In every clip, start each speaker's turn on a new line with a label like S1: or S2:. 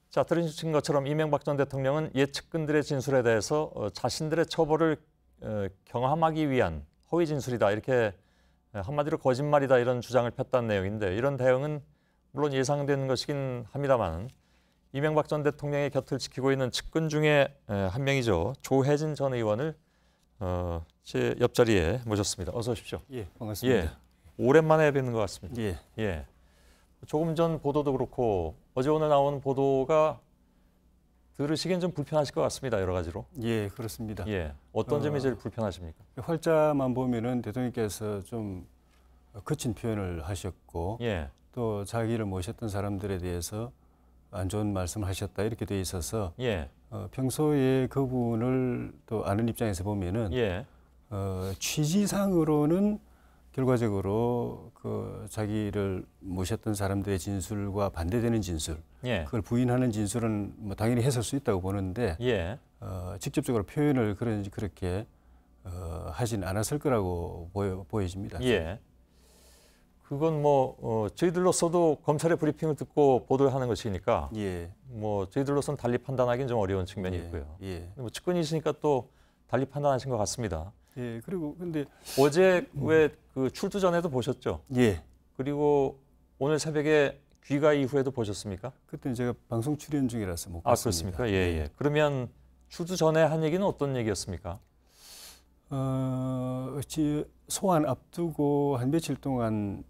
S1: 자, 들으신 것처럼 이명박 전 대통령은 옛 측근들의 진술에 대해서 자신들의 처벌을 경함하기 위한 허위 진술이다, 이렇게 한마디로 거짓말이다, 이런 주장을 폈다는 내용인데, 이런 대응은 물론 예상되는 것이긴 합니다만 이명박 전 대통령의 곁을 지키고 있는 측근 중에 한 명이죠. 조혜진 전 의원을 제 옆자리에 모셨습니다. 어서 오십시오.
S2: 예, 반갑습니다.
S1: 예, 오랜만에 뵙는 것 같습니다.
S2: 예.
S1: 예. 조금 전 보도도 그렇고 어제 오늘 나온 보도가 들으시기엔 좀 불편하실 것 같습니다. 여러 가지로.
S2: 예, 그렇습니다.
S1: 예. 어떤 점이 제일 불편하십니까?
S2: 활자만 보면은 대통령께서 좀 거친 표현을 하셨고,
S1: 예.
S2: 또 자기를 모셨던 사람들에 대해서 안 좋은 말씀을 하셨다, 이렇게 돼 있어서
S1: 예.
S2: 평소에 그분을 또 아는 입장에서 보면은
S1: 예.
S2: 취지상으로는 결과적으로 그 자기를 모셨던 사람들의 진술과 반대되는 진술,
S1: 예.
S2: 그걸 부인하는 진술은 뭐 당연히 했을 수 있다고 보는데,
S1: 예.
S2: 직접적으로 표현을 그렇게 하진 않았을 거라고 보여집니다.
S1: 예. 그건 뭐 저희들로서도 검찰의 브리핑을 듣고 보도를 하는 것이니까
S2: 예.
S1: 뭐 저희들로서는 달리 판단하기는 좀 어려운 측면이
S2: 예.
S1: 있고요.
S2: 예.
S1: 뭐 측근이시니까 또 달리 판단하신 것 같습니다.
S2: 예. 그리고 근데
S1: 어제 왜 그 출두 전에도 보셨죠?
S2: 예.
S1: 그리고 오늘 새벽에 귀가 이후에도 보셨습니까?
S2: 그때는 제가 방송 출연 중이라서 못
S1: 아,
S2: 봤습니다.
S1: 그렇습니까? 예, 예. 그러면 출두 전에 한 얘기는 어떤 얘기였습니까?
S2: 소환 앞두고 한 며칠 동안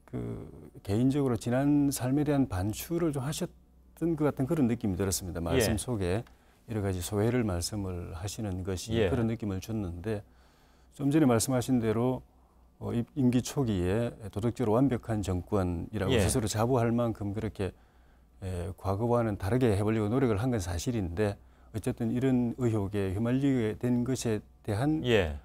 S2: 그 개인적으로 지난 삶에 대한 반추를 좀 하셨던 것 같은 그런 느낌이 들었습니다. 말씀
S1: 예.
S2: 속에 여러 가지 소회를 말씀을 하시는 것이
S1: 예.
S2: 그런 느낌을 줬는데, 좀 전에 말씀하신 대로 임기 초기에 도덕적으로 완벽한 정권이라고
S1: 예.
S2: 스스로 자부할 만큼 그렇게 과거와는 다르게 해보려고 노력을 한 건 사실인데, 어쨌든 이런 의혹에 휘말리게 된 것에 대한
S1: 예.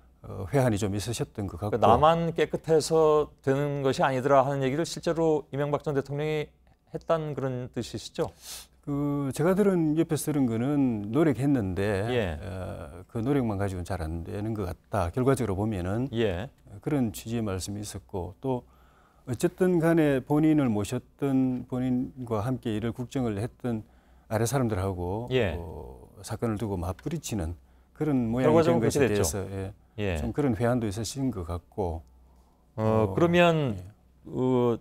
S2: 회한이 좀 있으셨던 것 같고,
S1: 나만 깨끗해서 되는 것이 아니더라 하는 얘기를 실제로 이명박 전 대통령이 했다는 그런 뜻이시죠?
S2: 제가 옆에서 들은 거는 노력했는데
S1: 예.
S2: 그 노력만 가지고는 잘 안 되는 것 같다. 결과적으로 보면은
S1: 예.
S2: 그런 취지의 말씀이 있었고, 또 어쨌든 간에 본인을 모셨던, 본인과 함께 일을 국정을 했던 아래 사람들하고
S1: 예.
S2: 사건을 두고 맞부딪히는 그런 모양이
S1: 결과적으로
S2: 된 것에
S1: 그렇게
S2: 대해서
S1: 예.
S2: 좀 그런 회한도 있으신 것 같고.
S1: 그러면
S2: 예.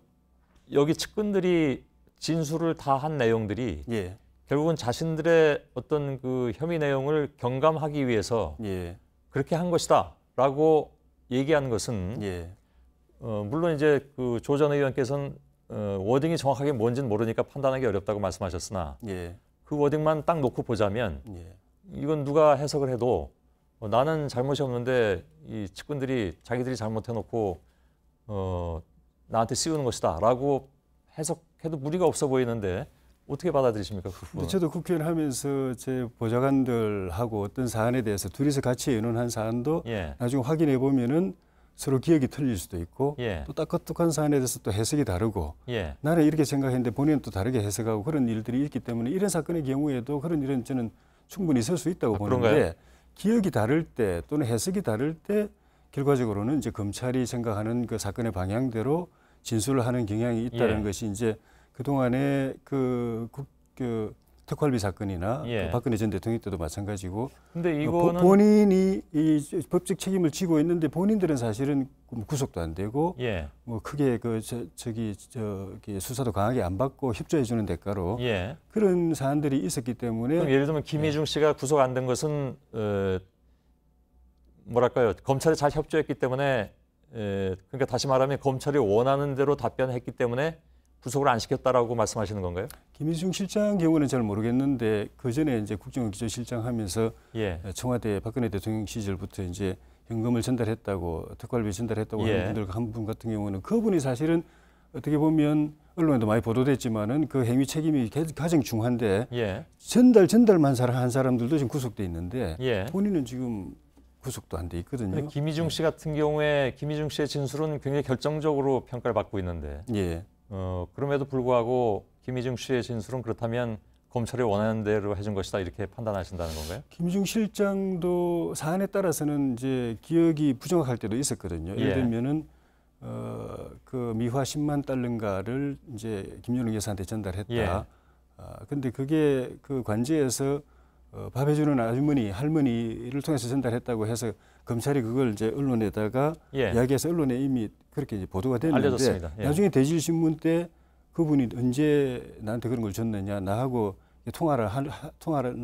S1: 여기 측근들이 진술을 다 한 내용들이
S2: 예.
S1: 결국은 자신들의 어떤 그 혐의 내용을 경감하기 위해서
S2: 예.
S1: 그렇게 한 것이다라고 얘기한 것은
S2: 예.
S1: 물론 이제 그 조 전 의원께서는 워딩이 정확하게 뭔지는 모르니까 판단하기 어렵다고 말씀하셨으나
S2: 예.
S1: 그 워딩만 딱 놓고 보자면
S2: 예.
S1: 이건 누가 해석을 해도 나는 잘못이 없는데 이 측근들이 자기들이 잘못해놓고 나한테 씌우는 것이다라고 해석해도 무리가 없어 보이는데 어떻게 받아들이십니까? 그 부분은?
S2: 저도 국회의원 하면서 제 보좌관들하고 어떤 사안에 대해서 둘이서 같이 의논한 사안도
S1: 예.
S2: 나중에 확인해 보면은 서로 기억이 틀릴 수도 있고,
S1: 예.
S2: 또 딱딱한 사안에 대해서 또 해석이 다르고,
S1: 예.
S2: 나는 이렇게 생각했는데 본인은 또 다르게 해석하고, 그런 일들이 있기 때문에 이런 사건의 경우에도 그런 일은 저는 충분히 있을 수 있다고 보는데,
S1: 그런가요?
S2: 기억이 다를 때 또는 해석이 다를 때 결과적으로는 이제 검찰이 생각하는 그 사건의 방향대로 진술을 하는 경향이 있다는
S1: 예.
S2: 것이 이제 그동안의 그 특활비 사건이나
S1: 예.
S2: 그 박근혜 전 대통령 때도 마찬가지고,
S1: 근데 이거는
S2: 본인이 이 법적 책임을 지고 있는데 본인들은 사실은 구속도 안 되고,
S1: 예.
S2: 뭐 크게 저기 수사도 강하게 안 받고 협조해 주는 대가로
S1: 예.
S2: 그런 사안들이 있었기 때문에.
S1: 그럼 예를 들면 김희중 씨가 구속 안 된 것은 뭐랄까요? 검찰이 잘 협조했기 때문에 그러니까 다시 말하면 검찰이 원하는 대로 답변했기 때문에 구속을 안 시켰다라고 말씀하시는 건가요?
S2: 김희중 실장 경우는 잘 모르겠는데, 그 전에 이제 국정원기조실장 하면서
S1: 예.
S2: 청와대 박근혜 대통령 시절부터 이제 현금을 전달했다고, 특활비 전달했다고
S1: 예.
S2: 하는 분들 한 분 같은 경우는, 그분이 사실은 어떻게 보면 언론에도 많이 보도됐지만은 그 행위 책임이 가장 중한데,
S1: 예.
S2: 전달만 한 사람들도 지금 구속돼 있는데,
S1: 예.
S2: 본인은 지금 구속도 안 돼 있거든요.
S1: 근데 김희중 씨 같은 경우에 김희중 씨의 진술은 굉장히 결정적으로 평가를 받고 있는데,
S2: 예.
S1: 그럼에도 불구하고 김희중 씨의 진술은 그렇다면 검찰이 원하는 대로 해준 것이다 이렇게 판단하신다는 건가요?
S2: 김희중 실장도 사안에 따라서는 이제 기억이 부정확할 때도 있었거든요. 예를
S1: 예.
S2: 들면은 그 미화 10만 달러인가를 이제 김윤욱 여사한테 전달했다.
S1: 예.
S2: 근데 그게 그 관저에서 밥 해주는 아주머니, 할머니를 통해서 전달했다고 해서 검찰이 그걸 이제 언론에다가
S1: 예.
S2: 이야기해서 언론에 이미 그렇게 이제 보도가 됐는데
S1: 알려졌습니다. 예.
S2: 나중에 대질신문 때 그분이 언제 나한테 그런 걸 줬느냐, 나하고 통화를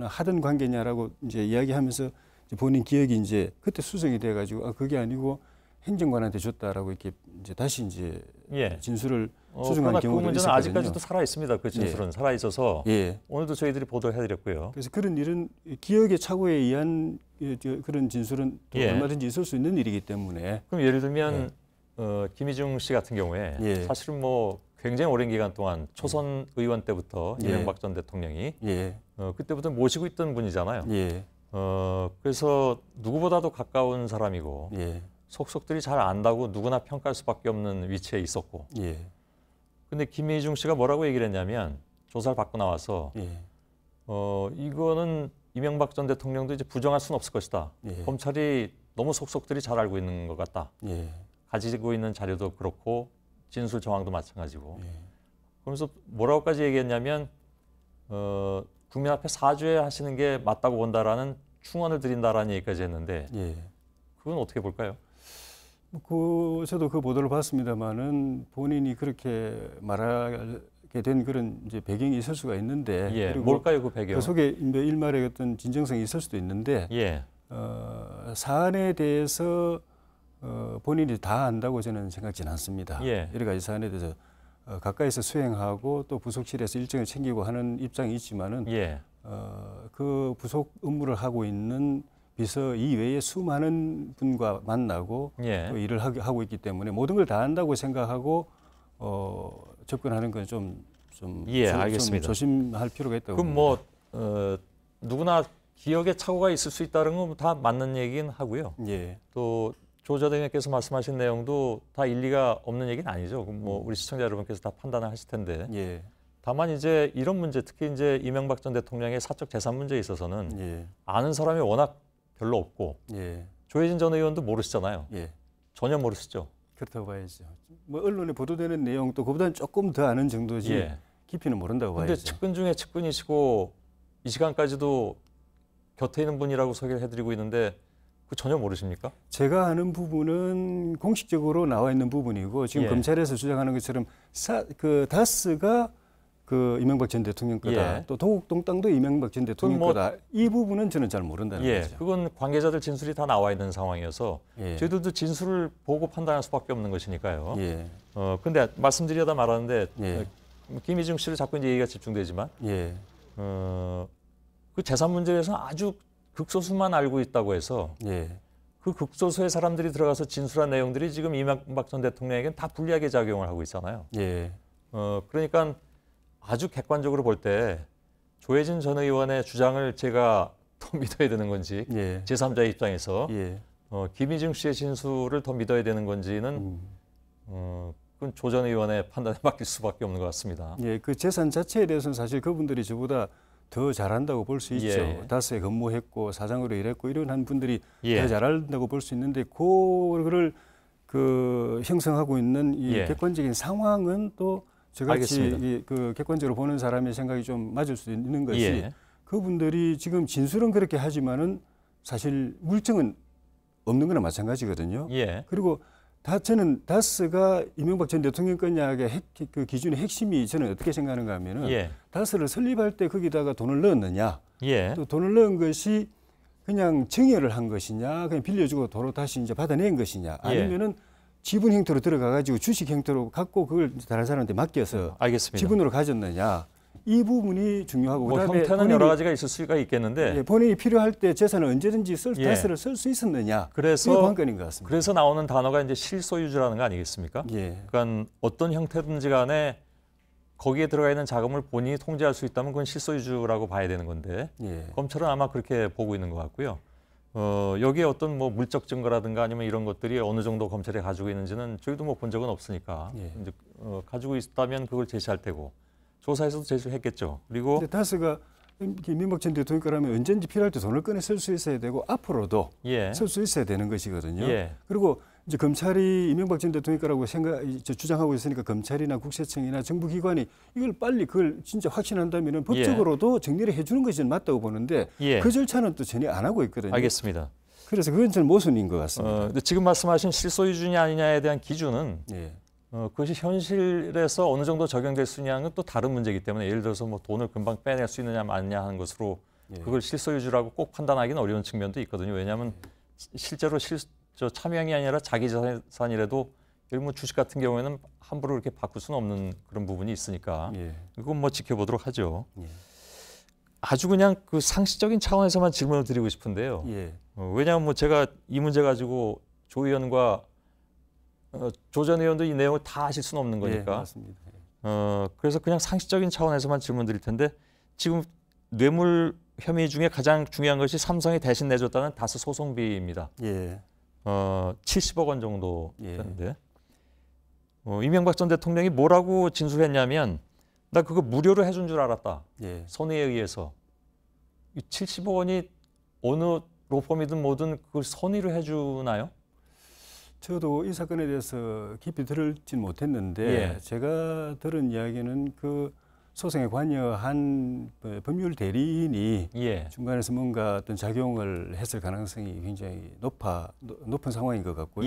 S2: 하던 관계냐라고 이제 이야기하면서 이제 본인 기억이 이제 그때 수정이 돼가지고 그게 아니고 행정관한테 줬다라고 이렇게 이제 다시 이제
S1: 예.
S2: 진술을
S1: 그러나
S2: 수정한
S1: 그
S2: 경우가
S1: 문제는
S2: 있었거든요.
S1: 아직까지도 살아 있습니다. 그 진술은 살아 있어서
S2: 예.
S1: 오늘도 저희들이 보도를 해드렸고요.
S2: 그래서 그런 일은 기억의 착오에 의한 그런 진술은 또
S1: 예.
S2: 얼마든지 있을 수 있는 일이기 때문에.
S1: 그럼 예를 들면 김희중 씨 같은 경우에
S2: 예.
S1: 사실은 뭐 굉장히 오랜 기간 동안 초선 의원 때부터
S2: 예.
S1: 이명박 전 대통령이
S2: 예.
S1: 그때부터 모시고 있던 분이잖아요.
S2: 예.
S1: 그래서 누구보다도 가까운 사람이고
S2: 예.
S1: 속속들이 잘 안다고 누구나 평가할 수밖에 없는 위치에 있었고.
S2: 예.
S1: 근데 김희중 씨가 뭐라고 얘기를 했냐면 조사를 받고 나와서
S2: 예.
S1: 이거는 이명박 전 대통령도 이제 부정할 수는 없을 것이다.
S2: 예.
S1: 검찰이 너무 속속들이 잘 알고 있는 것 같다.
S2: 예.
S1: 가지고 있는 자료도 그렇고 진술 정황도 마찬가지고.
S2: 예.
S1: 그러면서 뭐라고까지 얘기했냐면 국민 앞에 사죄하시는 게 맞다고 본다라는 충언을 드린다라는 얘기까지 했는데
S2: 예.
S1: 그건 어떻게 볼까요?
S2: 저도 그 보도를 봤습니다만은 본인이 그렇게 말하게 된 그런 이제 배경이 있을 수가 있는데.
S1: 예.
S2: 그리고
S1: 뭘까요, 그 배경?
S2: 그 속에 일말의 어떤 진정성이 있을 수도 있는데.
S1: 예.
S2: 사안에 대해서 본인이 다 안다고 저는 생각지는 않습니다.
S1: 예.
S2: 여러 가지 사안에 대해서 가까이서 수행하고 또 부속실에서 일정을 챙기고 하는 입장이 있지만은
S1: 예.
S2: 그 부속 업무를 하고 있는 비서 이외에 수많은 분과 만나고
S1: 예.
S2: 또 일을 하고 있기 때문에 모든 걸 다 안다고 생각하고 접근하는 건 좀
S1: 예, 알겠습니다.
S2: 조심할 필요가 있다고
S1: 그럼
S2: 봅니다.
S1: 뭐 누구나 기억에 착오가 있을 수 있다는 건 다 맞는 얘기긴 하고요.
S2: 예.
S1: 또 조 대변인께서 말씀하신 내용도 다 일리가 없는 얘기는 아니죠. 그럼 뭐 우리 시청자 여러분께서 다 판단을 하실 텐데.
S2: 예.
S1: 다만 이제 이런 문제, 특히 이제 이명박 전 대통령의 사적 재산 문제에 있어서는
S2: 예.
S1: 아는 사람이 워낙 별로 없고
S2: 예.
S1: 조혜진 전 의원도 모르시잖아요.
S2: 예.
S1: 전혀 모르시죠.
S2: 그렇다고 봐야죠. 뭐 언론에 보도되는 내용도 그보다는 조금 더 아는 정도지
S1: 예.
S2: 깊이는 모른다고
S1: 근데
S2: 봐야죠.
S1: 측근 중에 측근이시고 이 시간까지도 곁에 있는 분이라고 소개를 해드리고 있는데 그 전혀 모르십니까?
S2: 제가 아는 부분은 공식적으로 나와 있는 부분이고 지금
S1: 예.
S2: 검찰에서 주장하는 것처럼 그 다스가 그 이명박 전 대통령 거다.
S1: 예.
S2: 또 도곡동 땅도 이명박 전 대통령
S1: 뭐-
S2: 거다. 이 부분은 저는 잘 모른다는
S1: 예,
S2: 거죠.
S1: 그건 관계자들 진술이 다 나와 있는 상황이어서
S2: 예.
S1: 저희들도 진술을 보고 판단할 수밖에 없는 것이니까요.
S2: 예.
S1: 근데 말씀드리다 말았는데
S2: 예.
S1: 김희중 씨를 자꾸 이제 얘기가 집중되지만
S2: 예.
S1: 그 재산 문제에서 아주 극소수만 알고 있다고 해서
S2: 예.
S1: 그 극소수의 사람들이 들어가서 진술한 내용들이 지금 이명박 전 대통령에게는 다 불리하게 작용을 하고 있잖아요.
S2: 예.
S1: 그러니까 아주 객관적으로 볼 때 조혜진 전 의원의 주장을 제가 더 믿어야 되는 건지
S2: 예.
S1: 제3자의 입장에서
S2: 예.
S1: 김희중 씨의 진술을 더 믿어야 되는 건지는 그건 조 전 의원의 판단에 맡길 수밖에 없는 것 같습니다.
S2: 예. 그 재산 자체에 대해서는 사실 그분들이 저보다 더 잘한다고 볼 수 있죠.
S1: 예.
S2: 다스에 근무했고 사장으로 일했고 이런 한 분들이
S1: 예.
S2: 더 잘한다고 볼 수 있는데 그거를 그 형성하고 있는 이
S1: 예.
S2: 객관적인 상황은 또 저같이
S1: 알겠습니다.
S2: 그 객관적으로 보는 사람의 생각이 좀 맞을 수 있는 것이
S1: 예.
S2: 그분들이 지금 진술은 그렇게 하지만은 사실 물증은 없는 거나 마찬가지거든요.
S1: 예.
S2: 그리고 저는 다스가 이명박 전 대통령 거냐의 그 기준의 핵심이 저는 어떻게 생각하는가 하면은
S1: 예.
S2: 다스를 설립할 때 거기다가 돈을 넣었느냐,
S1: 예.
S2: 또 돈을 넣은 것이 그냥 증여를 한 것이냐, 그냥 빌려주고 도로 다시 이제 받아낸 것이냐, 아니면은 지분 형태로 들어가 가지고 주식 형태로 갖고 그걸 다른 사람한테 맡겨서
S1: 알겠습니다.
S2: 지분으로 가졌느냐, 이 부분이 중요하고
S1: 뭐
S2: 그다음에
S1: 형태는 여러 가지가 있을 수가 있겠는데
S2: 예, 본인이 필요할 때 재산을 언제든지
S1: 예.
S2: 다스를 쓸 수 있었느냐,
S1: 그래서
S2: 이게 관건인 것 같습니다.
S1: 그래서 나오는 단어가 이제 실소유주라는 거 아니겠습니까?
S2: 예.
S1: 그러니까 어떤 형태든지 간에 거기에 들어가 있는 자금을 본인이 통제할 수 있다면 그건 실소유주라고 봐야 되는 건데
S2: 예.
S1: 검찰은 아마 그렇게 보고 있는 것 같고요. 여기에 어떤 뭐 물적 증거라든가 아니면 이런 것들이 어느 정도 검찰이 가지고 있는지는 저희도 뭐 본 적은 없으니까
S2: 예.
S1: 이제 가지고 있다면 그걸 제시할 테고 조사에서도 제시를 했겠죠. 그리고
S2: 근데 다스가 이명박 전 대통령 거라면 언제든지 필요할 때 돈을 꺼내 쓸 수 있어야 되고 앞으로도
S1: 예.
S2: 쓸 수 있어야 되는 것이거든요.
S1: 예.
S2: 그리고 이제 검찰이 이명박 전 대통령 거라고 주장하고 있으니까 검찰이나 국세청이나 정부기관이 이걸 빨리 그걸 진짜 확신한다면은 법적으로도 정리를 해주는 것이 맞다고 보는데 그 절차는 또 전혀 안 하고 있거든요.
S1: 알겠습니다.
S2: 그래서 그건 좀 모순인 것 같습니다.
S1: 근데 지금 말씀하신 실소유주냐 아니냐에 대한 기준은 그것이 현실에서 어느 정도 적용될 수 있냐는 또 다른 문제이기 때문에 예를 들어서 뭐 돈을 금방 빼낼 수 있느냐 마느냐 하는 것으로 그걸 실소유주라고 꼭 판단하기는 어려운 측면도 있거든요. 왜냐하면 실제로 참여형이 아니라 자기 자산이라도 뭐 주식 같은 경우에는 함부로 이렇게 바꿀 수는 없는 그런 부분이 있으니까 이건 뭐 지켜보도록 하죠. 아주 그냥 그 상식적인 차원에서만 질문을 드리고 싶은데요. 왜냐하면 뭐 제가 이 문제 가지고 조 의원과 조 전 의원도 이 내용을 다 아실 수는 없는 거니까.
S2: 맞습니다.
S1: 그래서 그냥 상식적인 차원에서만 질문 드릴 텐데 지금 뇌물 혐의 중에 가장 중요한 것이 삼성이 대신 내줬다는 다스 소송비입니다. 70억 원 정도 되는데 이명박 전 대통령이 뭐라고 진술했냐면 나 그거 무료로 해준 줄 알았다. 선의에 의해서. 이 70억 원이 어느 로펌이든 뭐든 그걸 선의로 해주나요?
S2: 저도 이 사건에 대해서 깊이 들을진 못했는데 제가 들은 이야기는 그 소송에 관여한 법률 대리인이 중간에서 뭔가 어떤 작용을 했을 가능성이 굉장히 높은 상황인 것 같고요.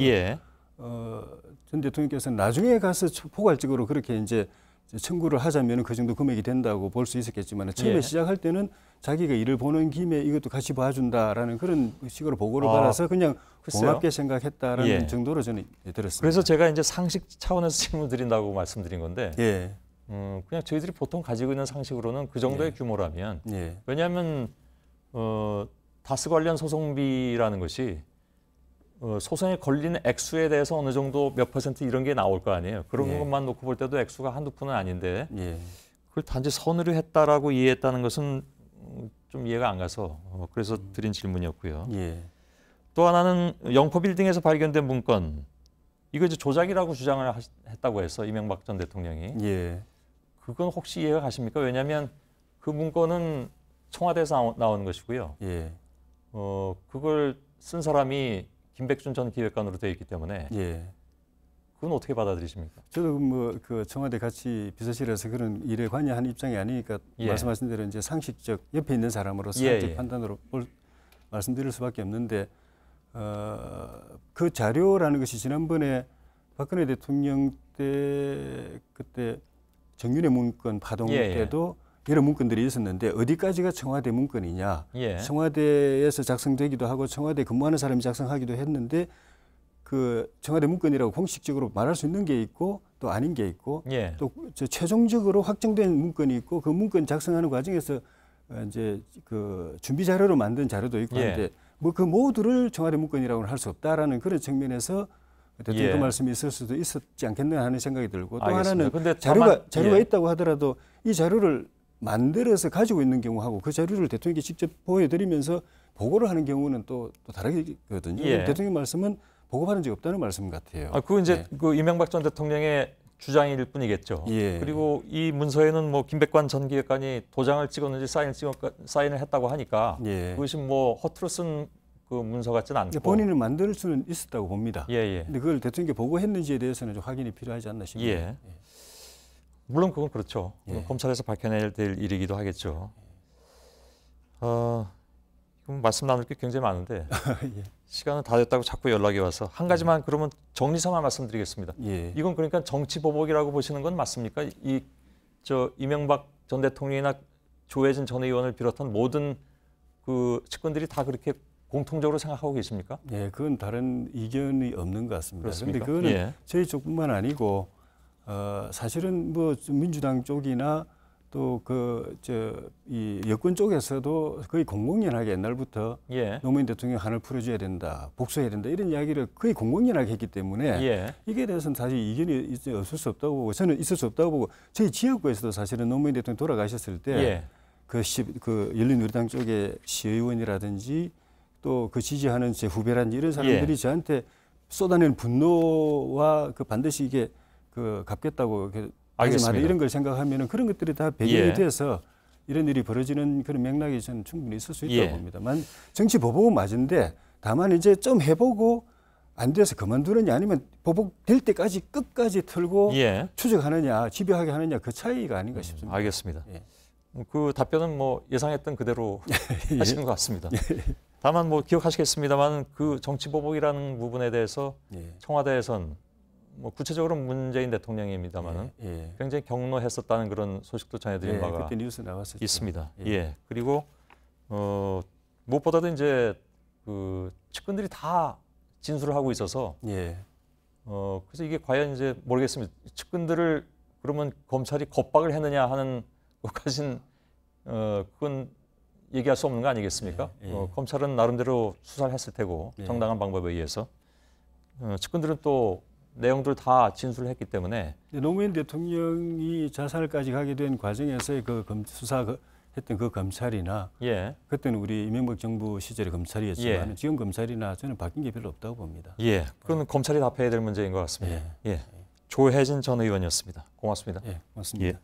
S2: 전 대통령께서는 나중에 가서 포괄적으로 그렇게 이제 청구를 하자면 그 정도 금액이 된다고 볼 수 있었겠지만 처음에 시작할 때는 자기가 일을 보는 김에 이것도 같이 봐준다라는 그런 식으로 보고를 받아서 그냥 고맙게 생각했다라는 정도로 저는 들었습니다.
S1: 그래서 제가 이제 상식 차원에서 질문 드린다고 말씀드린 건데 그냥 저희들이 보통 가지고 있는 상식으로는 그 정도의 규모라면 왜냐하면 다스 관련 소송비라는 것이 소송에 걸리는 액수에 대해서 어느 정도 몇 % 이런 게 나올 거 아니에요. 그런 것만 놓고 볼 때도 액수가 한두 푼은 아닌데 그걸 단지 선의로 했다라고 이해했다는 것은 좀 이해가 안 가서 그래서 드린 질문이었고요. 또 하나는 영포빌딩에서 발견된 문건 이거 이제 조작이라고 주장을 했다고 해서 이명박 전 대통령이 그건 혹시 이해가 가십니까? 왜냐하면 그 문건은 청와대에서 나온 것이고요. 그걸 쓴 사람이 김백준 전 기획관으로 되어 있기 때문에 그건 어떻게 받아들이십니까?
S2: 저도 뭐 그 청와대 같이 비서실에서 그런 일에 관여한 입장이 아니니까 말씀하신 대로 이제 상식적 옆에 있는 사람으로서 상식 판단으로 말씀드릴 수밖에 없는데 그 자료라는 것이 지난번에 박근혜 대통령 때 그때 정윤회 문건 파동 때도 여러 문건들이 있었는데 어디까지가 청와대 문건이냐. 청와대에서 작성되기도 하고 청와대 근무하는 사람이 작성하기도 했는데 그 청와대 문건이라고 공식적으로 말할 수 있는 게 있고 또 아닌 게 있고 또 최종적으로 확정된 문건이 있고 그 문건 작성하는 과정에서 이제 그 준비 자료로 만든 자료도 있고 한데 뭐 그 모두를 청와대 문건이라고는 할 수 없다라는 그런 측면에서 대통령 그 말씀이 있을 수도 있었지 않겠나 하는 생각이 들고 또 하나는 자료가 있다고 하더라도 이 자료를 만들어서 가지고 있는 경우하고 그 자료를 대통령께 직접 보여드리면서 보고를 하는 경우는 또 다르거든요. 대통령 말씀은 보고받은 적이 없다는 말씀 같아요.
S1: 그건 이제 그 이명박 전 대통령의 주장일 뿐이겠죠. 그리고 이 문서에는 뭐 김백관 전 기획관이 도장을 찍었는지 사인을 했다고 하니까 그것이 뭐 허투루 쓴 그 문서 같지는 않고
S2: 본인은 만들 수는 있었다고 봅니다. 근데 그걸 대통령께 보고했는지에 대해서는 좀 확인이 필요하지 않나 싶습니다.
S1: 물론 그건 그렇죠. 검찰에서 밝혀내야 될 일이기도 하겠죠. 말씀 나눌 게 굉장히 많은데 시간은 다 됐다고 자꾸 연락이 와서 한 가지만 그러면 정리서만 말씀드리겠습니다. 이건 그러니까 정치 보복이라고 보시는 건 맞습니까? 이명박 전 대통령이나 조혜진 전 의원을 비롯한 모든 그 측근들이 다 그렇게 공통적으로 생각하고 계십니까?
S2: 그건 다른 이견이 없는 것 같습니다. 그런데
S1: 그렇습니까?
S2: 그거는 저희 쪽뿐만 아니고 사실은 뭐 민주당 쪽이나 또 이 여권 쪽에서도 거의 공공연하게 옛날부터 노무현 대통령 한을 풀어줘야 된다, 복수해야 된다 이런 이야기를 거의 공공연하게 했기 때문에 이게 대해서는 사실 이견이 없을 수 없다고 보고 저는 있을 수 없다고 보고 저희 지역구에서도 사실은 노무현 대통령 돌아가셨을 때 그 열린우리당 쪽의 시의원이라든지 또 그 지지하는 제 후배라든지 이런 사람들이 저한테 쏟아내는 분노와 그 반드시 이게 그 갚겠다고 알겠습니다. 이런 걸 생각하면은 그런 것들이 다 배경이 돼서 이런 일이 벌어지는 그런 맥락이 저는 충분히 있을 수 있다고 봅니다만 정치 보복은 맞은데 다만 이제 좀 해보고 안 돼서 그만두느냐 아니면 보복될 때까지 끝까지 털고
S1: 예.
S2: 추적하느냐 집요하게 하느냐 그 차이가 아닌가 싶습니다.
S1: 알겠습니다.
S2: 예.
S1: 그 답변은 뭐 예상했던 그대로 하시는 것 같습니다. 다만 뭐 기억하시겠습니다만 그 정치 보복이라는 부분에 대해서
S2: 예.
S1: 청와대에선 뭐 구체적으로 문재인 대통령입니다만은
S2: 예.
S1: 굉장히 경로했었다는 그런 소식도 전해드린
S2: 예.
S1: 바가
S2: 그때 뉴스 나왔었죠.
S1: 있습니다.
S2: 예.
S1: 예. 그리고 무엇보다도 이제 그 측근들이 다 진술을 하고 있어서
S2: 예.
S1: 그래서 이게 과연 이제 모르겠습니다. 측근들을 그러면 검찰이 겁박을 했느냐 하는 것까지는 그건 얘기할 수 없는 거 아니겠습니까?
S2: 예, 예.
S1: 검찰은 나름대로 수사를 했을 테고
S2: 예.
S1: 정당한 방법에 의해서 측근들은 또 내용들 다 진술을 했기 때문에
S2: 노무현 대통령이 자살까지 가게 된 과정에서의 했던 그 검찰이나
S1: 예,
S2: 그때는 우리 이명박 정부 시절의 검찰이었지만
S1: 예.
S2: 지금 검찰이나 저는 바뀐 게 별로 없다고 봅니다.
S1: 예, 그건 검찰이 답해야 될 문제인 것 같습니다.
S2: 예.
S1: 예. 조혜진 전 의원이었습니다. 고맙습니다.
S2: 예, 맞습니다.
S1: 예.